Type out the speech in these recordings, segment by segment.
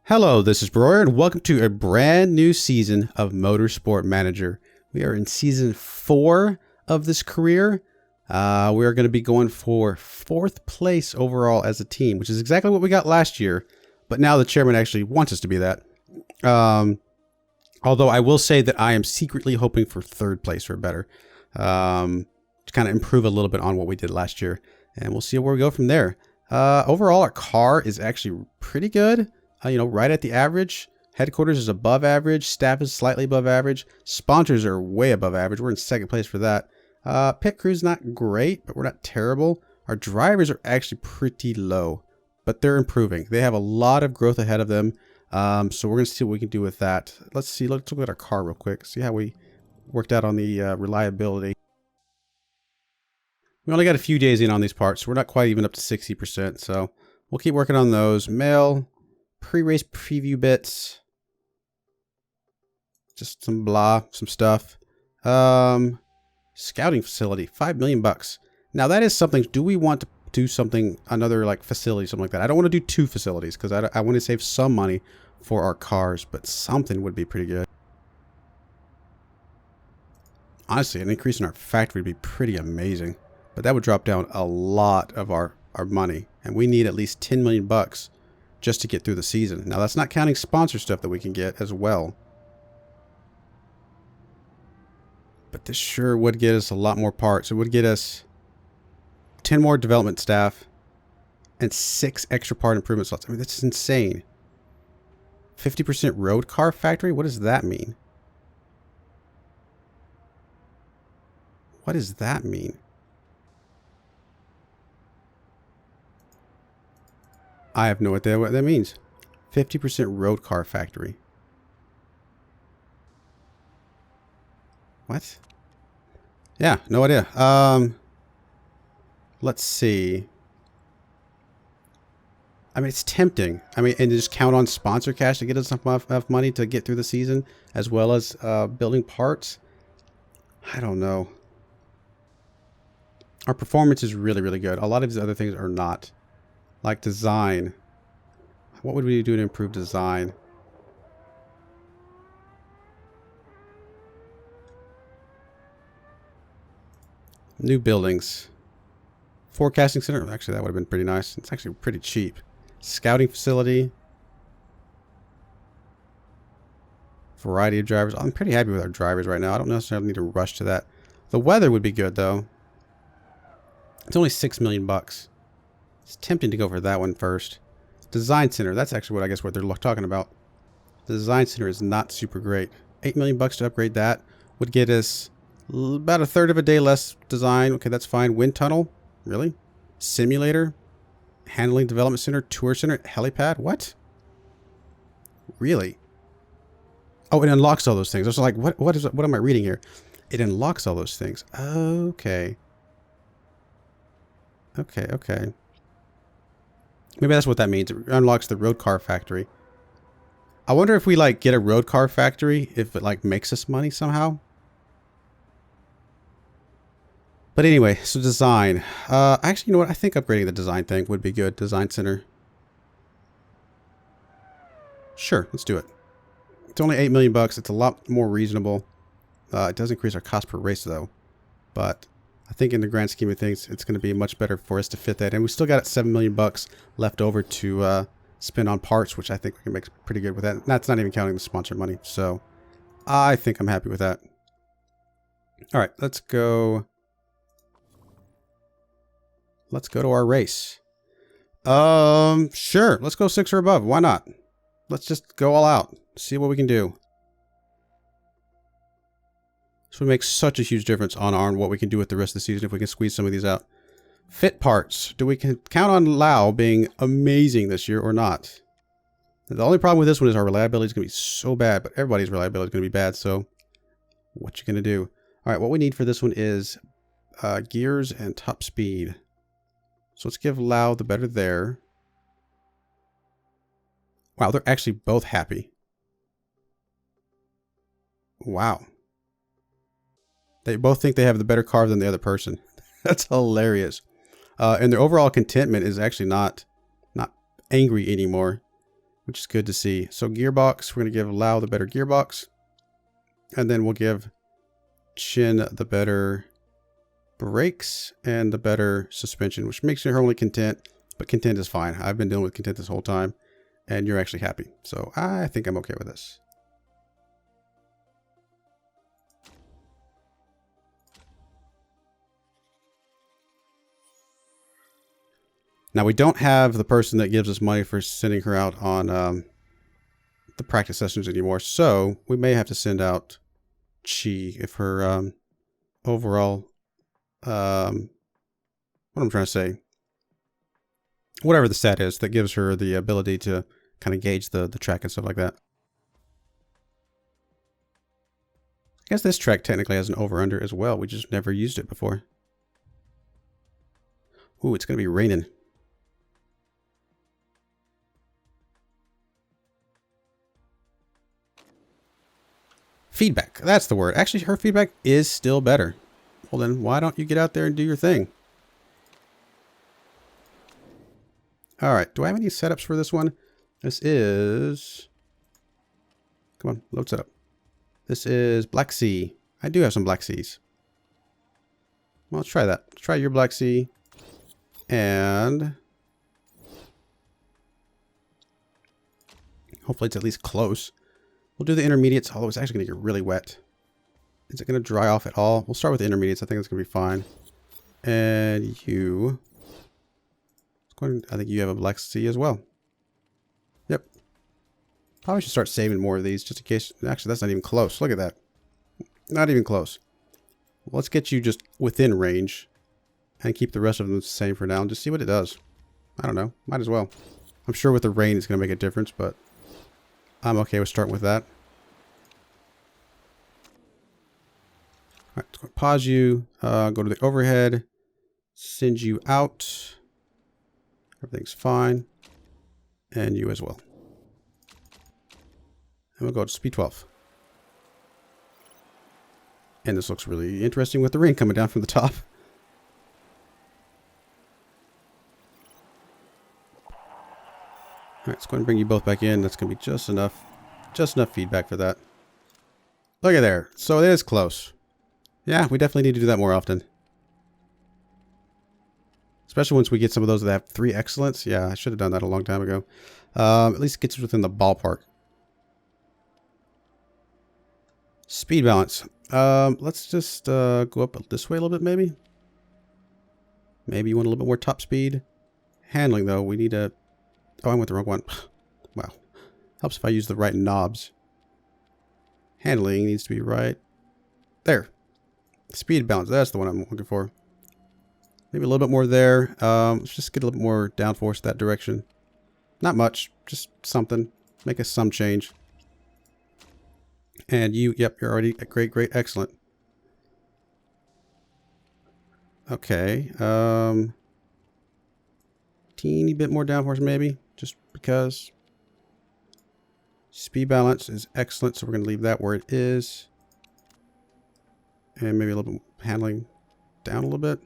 Hello, this is Broyar, and welcome to a brand new season of Motorsport Manager. We are in season 4 of this career. We are going to be going for 4th place overall as a team, which is exactly what we got last year. But now the chairman actually wants us to be that. Although I will say that I am secretly hoping for 3rd place or better. To kind of improve a little bit on what we did last year. And we'll see where we go from there. Overall, our car is actually pretty good. Right at the average. Headquarters is above average. Staff is slightly above average. Sponsors are way above average. We're in 2nd place for that. Pit crew's not great, but we're not terrible. Our drivers are actually pretty low, but they're improving. They have a lot of growth ahead of them. So we're going to see what we can do with that. Let's look at our car real quick. See how we worked out on the reliability. We only got a few days in on these parts, so we're not quite even up to 60%. So we'll keep working on those. Mail. Pre-race preview bits, just some stuff. Scouting facility, $5 million. Now that is something. Do we want to do something, another like facility, something like that? I don't want to do 2 facilities because I want to save some money for our cars, but something would be pretty good. Honestly, an increase in our factory would be pretty amazing, but that would drop down a lot of our money, and we need at least $10 million just to get through the season. Now that's not counting sponsor stuff that we can get as well. But this sure would get us a lot more parts. It would get us 10 more development staff and 6 extra part improvement slots. I mean, that's insane. 50% road car factory? What does that mean? What does that mean? I have no idea what that means. 50% road car factory. What? Yeah, no idea. Let's see. I mean, it's tempting. I mean, and just count on sponsor cash to get us enough money to get through the season, as well as building parts. I don't know. Our performance is really, really good. A lot of these other things are not. Like design. What would we do to improve design? New buildings. Forecasting center. Actually, that would have been pretty nice. It's actually pretty cheap. Scouting facility. Variety of drivers. I'm pretty happy with our drivers right now. I don't necessarily need to rush to that. The weather would be good, though. It's only $6 million. It's tempting to go for that one first. Design center. That's actually what they're talking about. The design center is not super great. $8 million to upgrade that would get us about a third of a day less design. Okay, that's fine. Wind tunnel. Really? Simulator. Handling development center. Tour center. Helipad. What? Really? Oh, it unlocks all those things. I was like, what am I reading here? It unlocks all those things. Okay. Okay. Maybe that's what that means. It unlocks the road car factory. I wonder if we get a road car factory, if it makes us money somehow. But anyway, so design. Actually, you know what? I think upgrading the design thing would be good. Design center. Sure, let's do it. It's only $8 million. It's a lot more reasonable. It does increase our cost per race though. But I think in the grand scheme of things, it's going to be much better for us to fit that. And we still got $7 million left over to spend on parts, which I think we can make pretty good with that. That's not even counting the sponsor money. So I think I'm happy with that. All right, let's go. Let's go to our race. Sure. Let's go 6 or above. Why not? Let's just go all out. See what we can do. So it makes such a huge difference on what we can do with the rest of the season if we can squeeze some of these out. Fit parts. Do we count on Lau being amazing this year or not? The only problem with this one is our reliability is going to be so bad, but everybody's reliability is going to be bad. So what you going to do? All right, what we need for this one is gears and top speed. So let's give Lau the better there. Wow, they're actually both happy. Wow. They both think they have the better car than the other person. That's hilarious. And their overall contentment is actually not angry anymore. which is good to see. So gearbox, we're going to give Lau the better gearbox. And then we'll give Chin the better brakes and the better suspension, which makes her only content, but content is fine. I've been dealing with content this whole time, and you're actually happy. So I think I'm okay with this. Now, we don't have the person that gives us money for sending her out on the practice sessions anymore, so we may have to send out Chi if her overall, what I'm trying to say, whatever the stat is that gives her the ability to kind of gauge the track and stuff like that. I guess this track technically has an over-under as well. We just never used it before. Ooh, it's going to be raining. Feedback. That's the word. Actually, her feedback is still better. Well, then why don't you get out there and do your thing? All right. Do I have any setups for this one? This is... Come on, load setup. This is Black Sea. I do have some Black Seas. Well, let's try that. Let's try your Black Sea. And... hopefully it's at least close. We'll do the intermediates, although it's actually going to get really wet. Is it going to dry off at all? We'll start with the intermediates. I think it's going to be fine. And you... I think you have a Black Sea as well. Yep. Probably should start saving more of these just in case. Actually, that's not even close. Look at that. Not even close. Let's get you just within range and keep the rest of them the same for now and just see what it does. I don't know. Might as well. I'm sure with the rain it's going to make a difference, but I'm okay with starting with that. All right, let's go pause you, go to the overhead, send you out. Everything's fine. And you as well. And we'll go to speed 12. And this looks really interesting with the rain coming down from the top. All right, let's go ahead and bring you both back in. That's going to be just enough feedback for that. Look at there. So it is close. Yeah, we definitely need to do that more often. Especially once we get some of those that have 3 excellence. Yeah, I should have done that a long time ago. At least it gets us within the ballpark. Speed balance. Let's just go up this way a little bit, maybe. Maybe you want a little bit more top speed. Handling, though, we need a... Oh, I went the wrong one. Wow. Helps if I use the right knobs. Handling needs to be right there. Speed balance. That's the one I'm looking for. Maybe a little bit more there. Let's just get a little bit more downforce that direction. Not much. Just something. Make us some change. And you, yep, you're already great, excellent. Okay. Teeny bit more downforce maybe. Just because. Speed balance is excellent, so we're going to leave that where it is. And maybe a little bit handling down a little bit.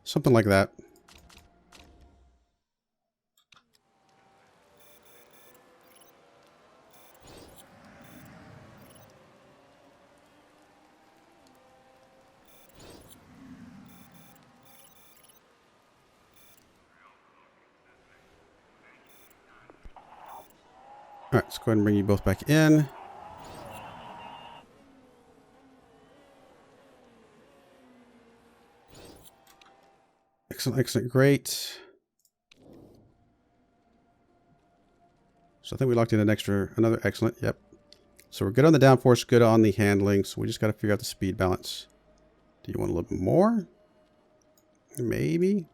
Something like that. All right, let's go ahead and bring you both back in. Excellent, excellent, great. So I think we locked in another excellent. Yep. So we're good on the downforce, good on the handling. So we just got to figure out the speed balance. Do you want a little bit more? Maybe.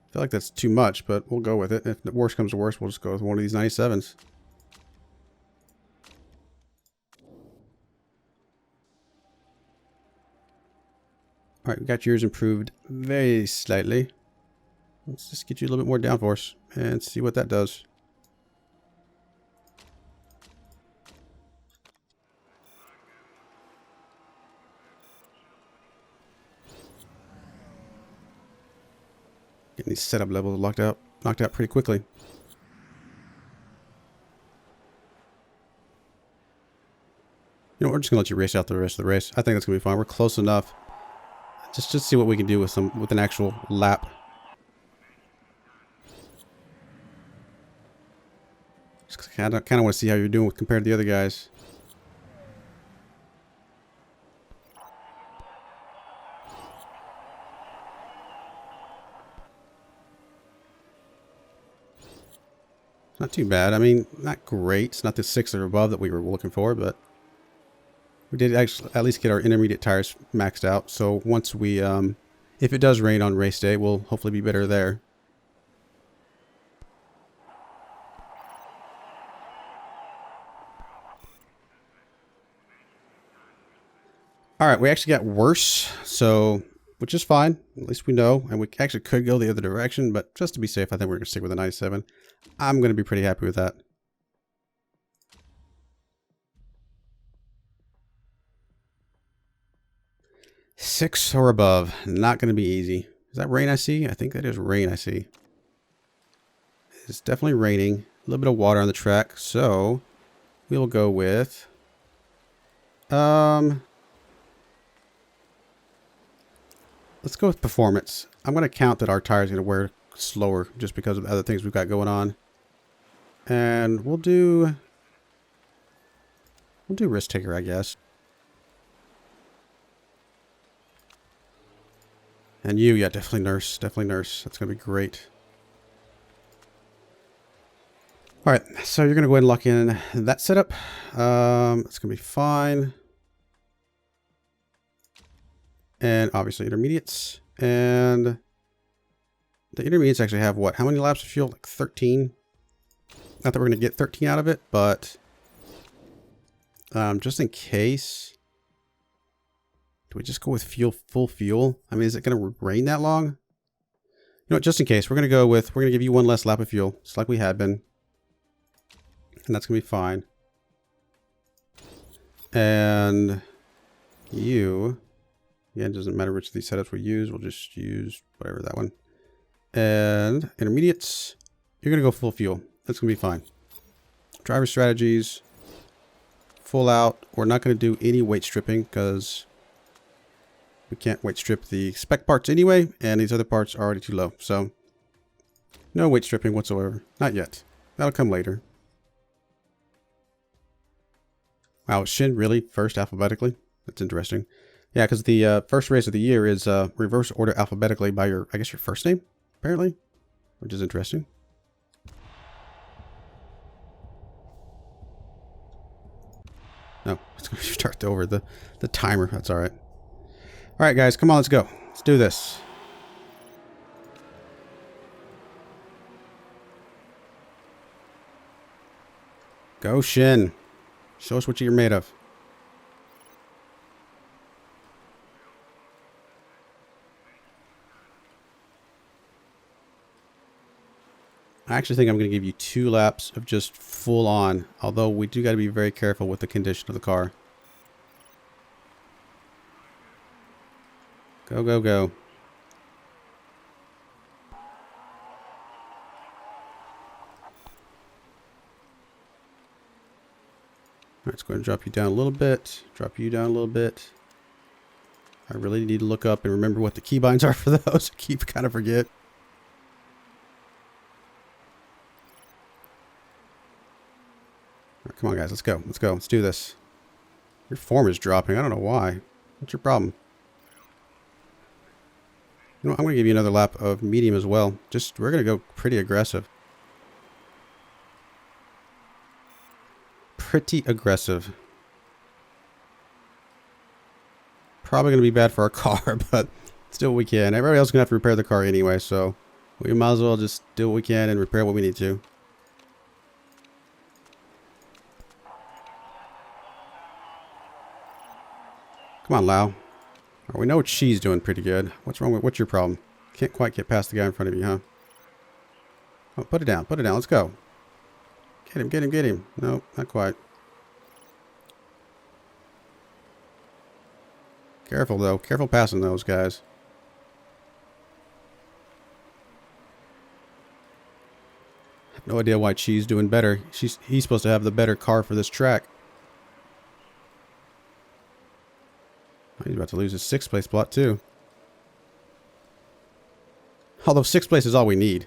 I feel like that's too much, but we'll go with it. If the worst comes to worst, we'll just go with one of these 97s. All right, we got yours improved very slightly. Let's just get you a little bit more downforce and see what that does. Getting these setup levels knocked out pretty quickly. You know, we're just gonna let you race out the rest of the race. I think that's gonna be fine. We're close enough. Just see what we can do with an actual lap. Just kind of want to see how you're doing compared to the other guys. Not too bad. I mean, not great. It's not the 6 or above that we were looking for, but we did actually at least get our intermediate tires maxed out. So once we, if it does rain on race day, we'll hopefully be better there. All right, we actually got worse, so which is fine. At least we know, and we actually could go the other direction, but just to be safe, I think we're gonna stick with the 97. I'm gonna be pretty happy with that. Six or above, not gonna be easy. Is that rain I see? I think that is rain I see. It's definitely raining. A little bit of water on the track, so we'll go with let's go with performance. I'm going to count that our tire's going to wear slower just because of the other things we've got going on. And we'll do risk taker, I guess. And you, yeah, definitely nurse. Definitely nurse. That's going to be great. All right, so you're going to go ahead and lock in that setup. It's going to be fine. And obviously intermediates. And the intermediates actually have what? How many laps of fuel? Like 13? Not that we're going to get 13 out of it, but just in case. Do we just go with full fuel? I mean, is it going to rain that long? You know what, just in case, we're going to give you one less lap of fuel, just like we had been. And that's going to be fine. And you, yeah, it doesn't matter which of these setups we use. We'll just use whatever, that one. And intermediates, you're going to go full fuel. That's going to be fine. Driver strategies, full out. We're not going to do any weight stripping because we can't weight strip the spec parts anyway. And these other parts are already too low. So no weight stripping whatsoever. Not yet. That'll come later. Wow, is Shin really first alphabetically? That's interesting. Yeah, because the first race of the year is reverse order alphabetically by your, I guess, your first name, apparently, which is interesting. No, it's going to start over the timer. That's all right. All right, guys, come on, let's go. Let's do this. Go, Shin. Show us what you're made of. I actually think I'm going to give you 2 laps of just full on, although we do got to be very careful with the condition of the car. Go, go, go. All right, it's going to drop you down a little bit, drop you down a little bit. I really need to look up and remember what the keybinds are for those. I keep kind of forget. All right, come on, guys, let's go. Let's go. Let's do this. Your form is dropping. I don't know why. What's your problem? You know, I'm going to give you another lap of medium as well. Just, we're going to go pretty aggressive. Pretty aggressive. Probably going to be bad for our car, but still we can. Everybody else is going to have to repair the car anyway, so we might as well just do what we can and repair what we need to. Come on, Lau. Right, we know what she's doing pretty good. What's wrong with, what's your problem? Can't quite get past the guy in front of you, huh? Oh, put it down, put it down, let's go. Get him, get him, get him. No, not quite. Careful though, careful passing those guys. No idea why Chi's doing better. He's supposed to have the better car for this track. He's about to lose his 6th place spot too. Although 6th place is all we need.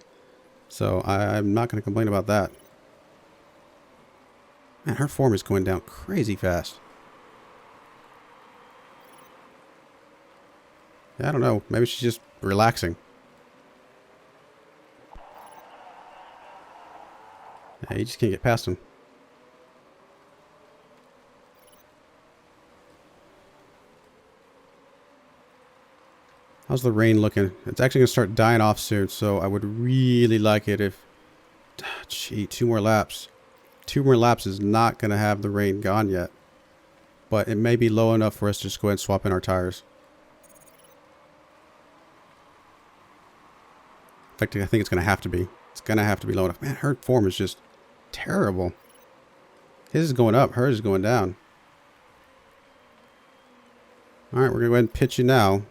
So I'm not going to complain about that. Man, her form is going down crazy fast. Yeah, I don't know. Maybe she's just relaxing. Yeah, you just can't get past him. How's the rain looking? It's actually going to start dying off soon, so I would really like it if... Gee, 2 more laps. 2 more laps is not going to have the rain gone yet. But it may be low enough for us to just go ahead and swap in our tires. In fact, I think it's going to have to be. It's going to have to be low enough. Man, her form is just terrible. His is going up. Hers is going down. Alright, we're going to go ahead and pitch you now.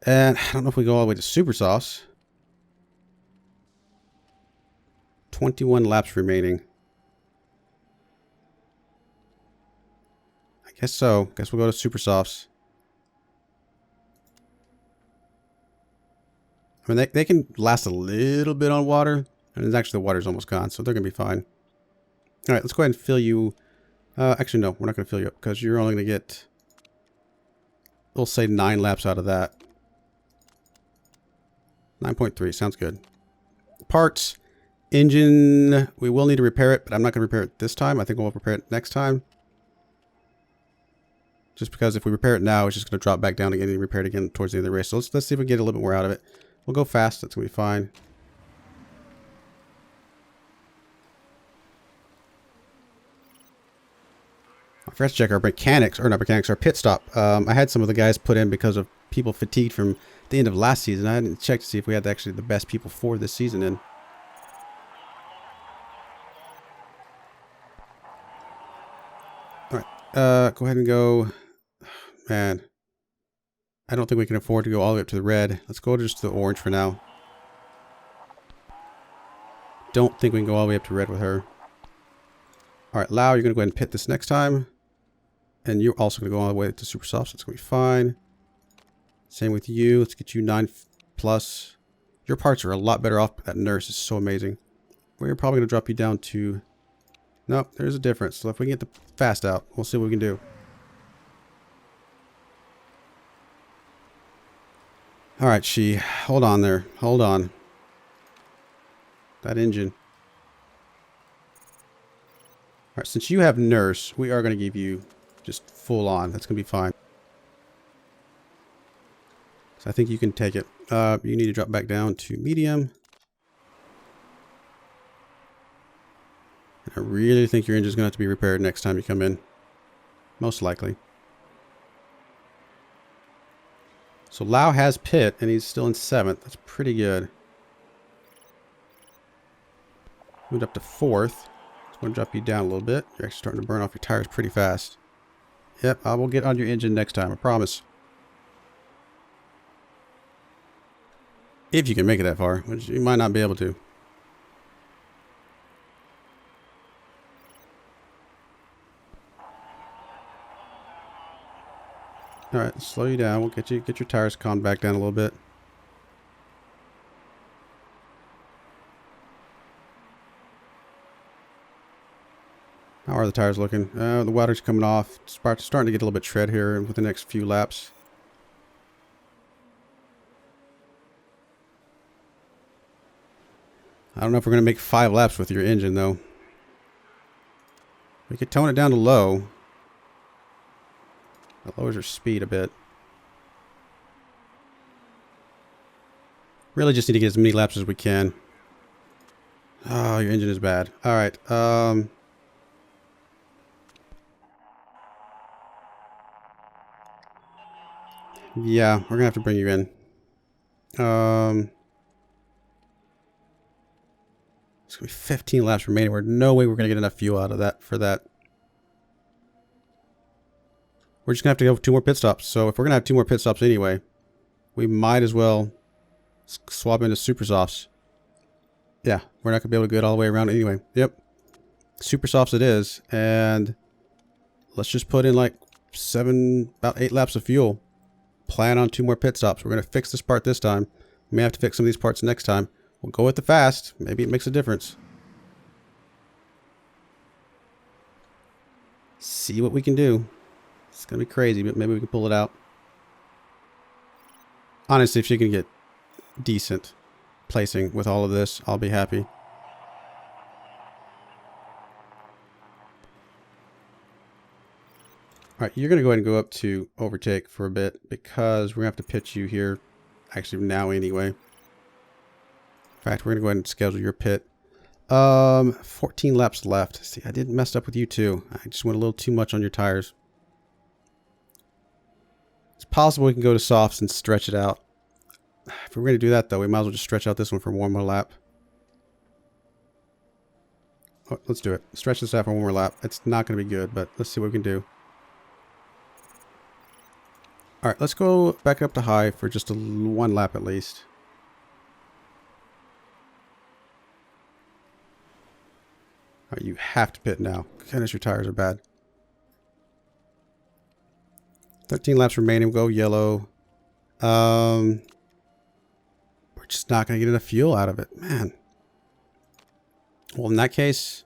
And I don't know if we go all the way to super sauce. 21 laps remaining. I guess so. Guess we'll go to super softs. I mean, they can last a little bit on water. And it's actually the water's almost gone, so they're going to be fine. Alright, let's go ahead and fill you. Actually, no, we're not going to fill you up because you're only going to get, we'll say 9 laps out of that. 9.3, sounds good. Parts, engine, we will need to repair it, but I'm not going to repair it this time. I think we'll repair it next time. Just because if we repair it now, it's just going to drop back down again and repair it again towards the end of the race. So let's see if we can get a little bit more out of it. We'll go fast, that's going to be fine. I forgot to check our mechanics, or not mechanics, our pit stop. I had some of the guys put in because of people fatigued from the end of last season. I didn't check to see if we had actually the best people for this season in. Alright, go ahead and go. Man, I don't think we can afford to go all the way up to the red. Let's go just to the orange for now. Don't think we can go all the way up to red with her. Alright, Lau, you're going to go ahead and pit this next time. And you're also going to go all the way to super soft, so it's going to be fine. Same with you. Let's get you 9 plus. Your parts are a lot better off. That nurse is so amazing. We're probably going to drop you down to... Nope, there's a difference. So if we can get the fast out, we'll see what we can do. Alright, She. Hold on there. Hold on. That engine. Alright, since you have nurse, we are going to give you just full on. That's going to be fine. So I think you can take it. You need to drop back down to medium. And I really think your engine's going to have to be repaired next time you come in. Most likely. So Lau has pit, and he's still in 7th. That's pretty good. Moved up to 4th. I'm going to drop you down a little bit. You're actually starting to burn off your tires pretty fast. Yep, I will get on your engine next time, I promise. If you can make it that far, which you might not be able to. Alright, slow you down. We'll get your tires calmed back down a little bit. How are the tires looking? The water's coming off. It's starting to get a little bit tread here with the next few laps. I don't know if we're going to make 5 laps with your engine, though. We could tone it down to low. That lowers your speed a bit. Really just need to get as many laps as we can. Oh, your engine is bad. Alright, yeah, we're going to have to bring you in. It's going to be 15 laps remaining. There's no way we're going to get enough fuel out of that for that. We're just going to have to go 2 more pit stops. So if we're going to have 2 more pit stops anyway, we might as well swap into super softs. Yeah, we're not going to be able to get all the way around anyway. Yep. Super softs it is. And let's just put in like about 8 laps of fuel. Plan on 2 more pit stops. We're going to fix this part this time. We may have to fix some of these parts next time. We'll go with the fast. Maybe it makes a difference. See what we can do. It's going to be crazy, but maybe we can pull it out. Honestly, if she can get decent placing with all of this, I'll be happy. Alright, you're going to go ahead and go up to overtake for a bit because we're going to have to pitch you here. Actually, now anyway. In fact, we're going to go ahead and schedule your pit. 14 laps left. See, I did mess up with you too. I just went a little too much on your tires. It's possible we can go to softs and stretch it out. If we're going to do that, though, we might as well just stretch out this one for one more lap. Oh, let's do it. Stretch this out for one more lap. It's not going to be good, but let's see what we can do. Alright, let's go back up to high for just one lap at least. Alright, you have to pit now. Goodness, your tires are bad. 13 laps remaining. We'll go yellow. We're just not going to get enough fuel out of it. Man. Well, in that case,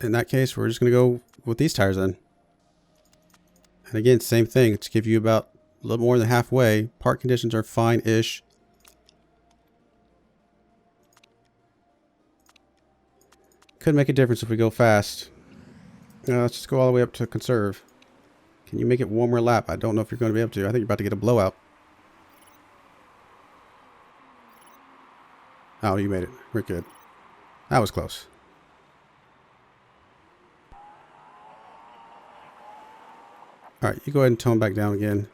we're just going to go with these tires then. And again, same thing. It's give you about a little more than halfway. Park conditions are fine-ish. Could make a difference if we go fast. Let's just go all the way up to conserve. Can you make it one more lap? I don't know if you're going to be able to. I think you're about to get a blowout. Oh, you made it. We're good. That was close. Alright, you go ahead and tone back down again.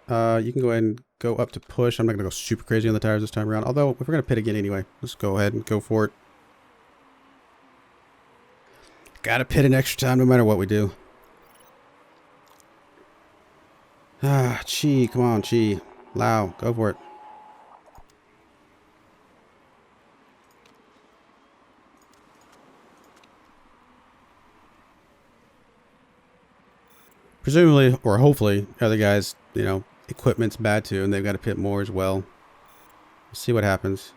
You can go ahead and go up to push. I'm not going to go super crazy on the tires this time around. Although, if we're going to pit again anyway, let's go ahead and go for it. Gotta pit an extra time no matter what we do. Ah, Chi, come on, Chi. Lau, go for it. Presumably, or hopefully, other guys, you know, equipment's bad too, and they've got to pit more as well. We'll see what happens.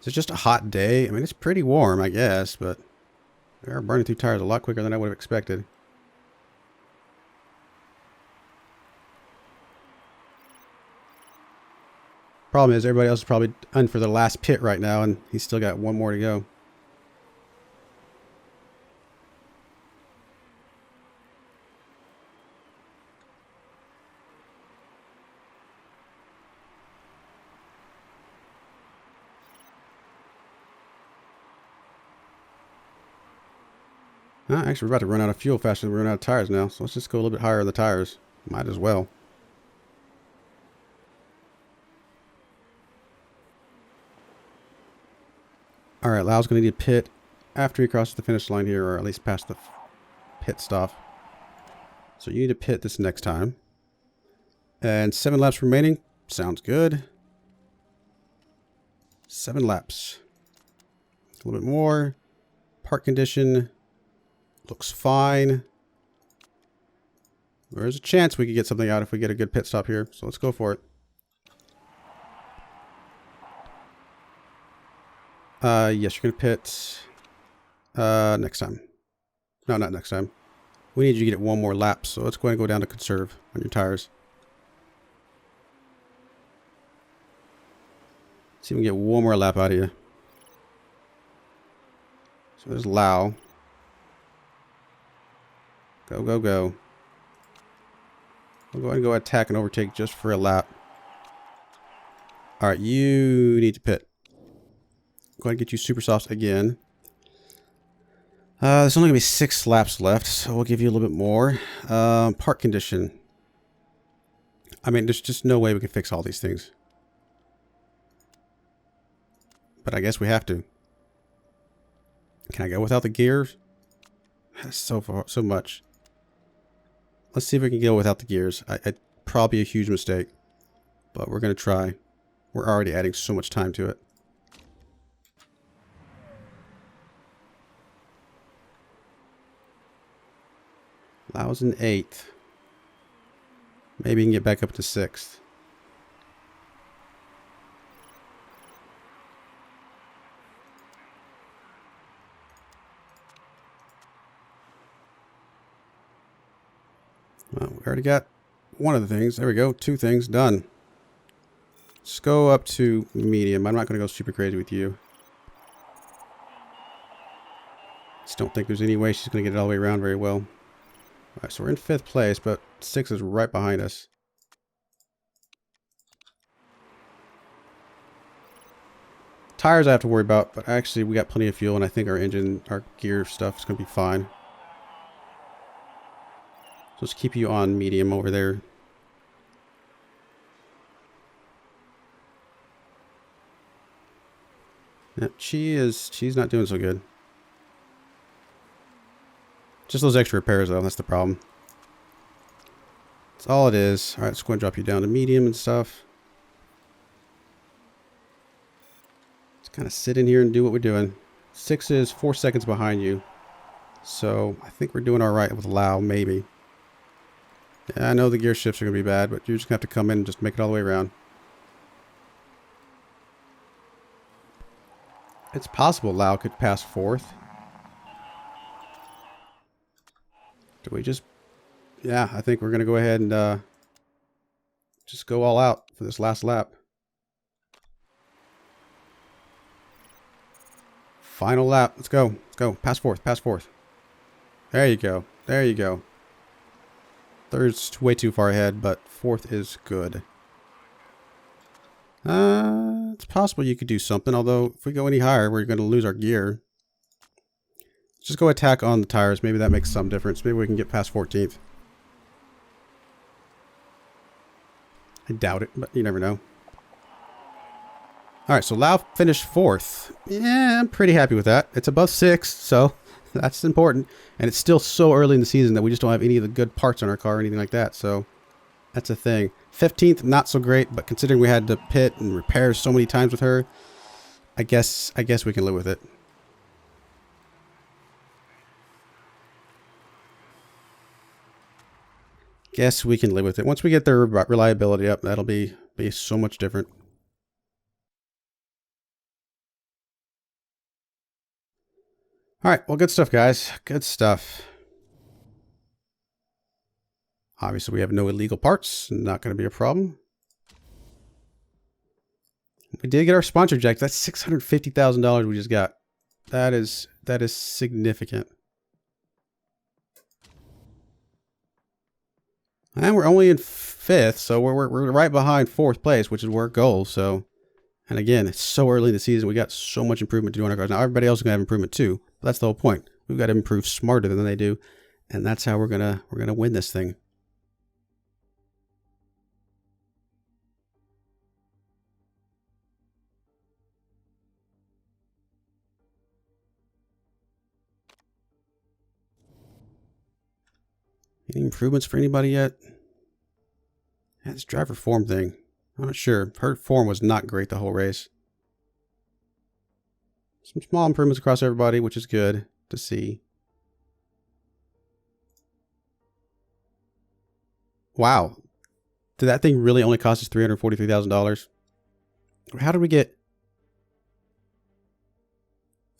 Is it just a hot day? I mean, it's pretty warm, I guess, but we are burning through tires a lot quicker than I would have expected. Problem is, everybody else is probably in for their last pit right now, and he's still got one more to go. Actually, we're about to run out of fuel faster than we run out of tires now, so let's just go a little bit higher on the tires. Might as well. Alright, Lau's going to need a pit after he crosses the finish line here, or at least past the pit stop. So you need to pit this next time. And 7 laps remaining. Sounds good. 7 laps. A little bit more. Park condition looks fine. There's a chance we could get something out if we get a good pit stop here. So let's go for it. Yes, you're going to pit next time. No, not next time. We need you to get it one more lap. So let's go ahead and go down to conserve on your tires. See if we can get one more lap out of you. So there's Lau. Go, go, go. We'll go ahead and go attack and overtake just for a lap. Alright, you need to pit. Go ahead and get you super softs again. There's only going to be 6 laps left, so we'll give you a little bit more. Park condition. I mean, there's just no way we can fix all these things. But I guess we have to. Can I go without the gears? That's so much. Let's see if we can go without the gears. Probably a huge mistake, but we're going to try. We're already adding so much time to it. Allows an 8th. Maybe you can get back up to 6th. Well, we already got one of the things. There we go. 2 things done. Let's go up to medium. I'm not going to go super crazy with you. Just don't think there's any way she's going to get it all the way around very well. All right, so we're in 5th place, but 6 is right behind us. Tires I have to worry about, but actually we got plenty of fuel, and I think our engine, our gear stuff is going to be fine. So let's keep you on medium over there. Yep, she's not doing so good. Just those extra repairs though, that's the problem. That's all it is. Alright, let's go and drop you down to medium and stuff. Let's kind of sit in here and do what we're doing. 6 is 4 seconds behind you. So I think we're doing alright with allow, maybe. Yeah, I know the gear shifts are going to be bad, but you're just going to have to come in and just make it all the way around. It's possible Lau could pass 4th. Do we just... Yeah, I think we're going to go ahead and just go all out for this last lap. Final lap. Let's go. Let's go. Pass 4th. Pass 4th. There you go. There you go. 3rd's way too far ahead, but 4th is good. It's possible you could do something, although if we go any higher, we're going to lose our gear. Just go attack on the tires. Maybe that makes some difference. Maybe we can get past 14th. I doubt it, but you never know. Alright, so Lau finished 4th. Yeah, I'm pretty happy with that. It's above 6th, so that's important. And it's still so early in the season that we just don't have any of the good parts on our car or anything like that, so that's a thing. 15th, not so great, but considering we had to pit and repair so many times with her, I guess we can live with it. Guess we can live with it. Once we get their reliability up, that'll be so much different. All right, well, good stuff, guys. Good stuff. Obviously, we have no illegal parts. Not going to be a problem. We did get our sponsor jack. That's $650,000 we just got. That is significant. And we're only in 5th, so we're right behind 4th place, which is our goal. So, and again, it's so early in the season. We got so much improvement to do on our cars. Now, everybody else is going to have improvement too. But that's the whole point. We've got to improve smarter than they do, and that's how we're gonna win this thing. Any improvements for anybody yet? Yeah, this driver form thing. I'm not sure. Her form was not great the whole race. Some small improvements across everybody, which is good to see. Wow. Did that thing really only cost us $343,000? How did we get...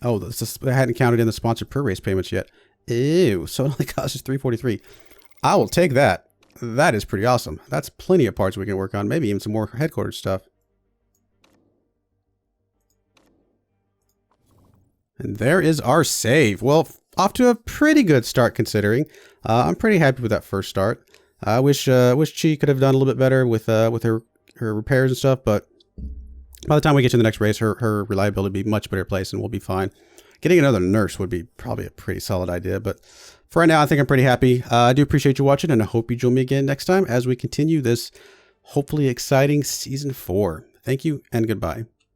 Oh, I hadn't counted in the sponsored per race payments yet. Ew, so it only cost us $343,000. I will take that. That is pretty awesome. That's plenty of parts we can work on. Maybe even some more headquarters stuff. And there is our save. Well, off to a pretty good start considering. I'm pretty happy with that first start. I wish Chi could have done a little bit better with her repairs and stuff, but by the time we get to the next race, her reliability will be much better place and we'll be fine. Getting another nurse would be probably a pretty solid idea, but for right now, I think I'm pretty happy. I do appreciate you watching, and I hope you join me again next time as we continue this hopefully exciting Season 4. Thank you, and goodbye.